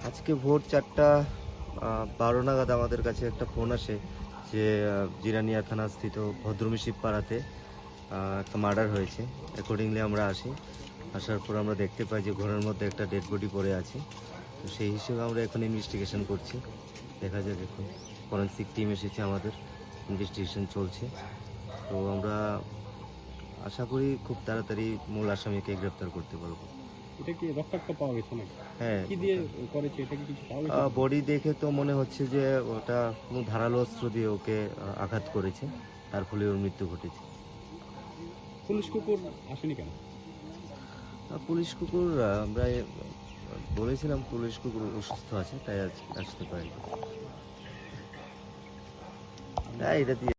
আজকে ভোর 4:12 নাগাদ আমাদের কাছে একটা ফোন আসে যে জিরানিয়া থানাস্থিত ভদ্রমী শিবপাড়াতে একটা মার্ডার হয়েছে। অ্যাকর্ডিংলি আমরা আসি, আসার পর আমরা দেখতে পাই যে ঘরের মধ্যে একটা ডেড বডি পড়ে আছে। তো সেই হিসেবে আমরা এখন ইনভেস্টিগেশন করছি, দেখা যাক। এখন ফরেন্সিক টিম এসেছে, আমাদের ইনভেস্টিগেশন চলছে। তো আমরা আশা করি খুব তাড়াতাড়ি মূল আসামিকে গ্রেপ্তার করতে পারবো। এটা কি রক্তাক্ত পাওয়া গেছে নাকি? হ্যাঁ, কি দিয়ে করেছে এটা কি কিছু পাওয়া গেছে? বডি দেখে তো মনে হচ্ছে যে ওটা কোনো ধারালো অস্ত্র দিয়ে ওকে আঘাত করেছে, তার ফলে ওর মৃত্যু ঘটেছে। পুলিশ কুকুর আসেনি কেন? পুলিশ কুকুর আমরা বলেছিলাম পুলিশ কুকুর অসুস্থ আছে, তাই আসতে পারি। এটা দিয়ে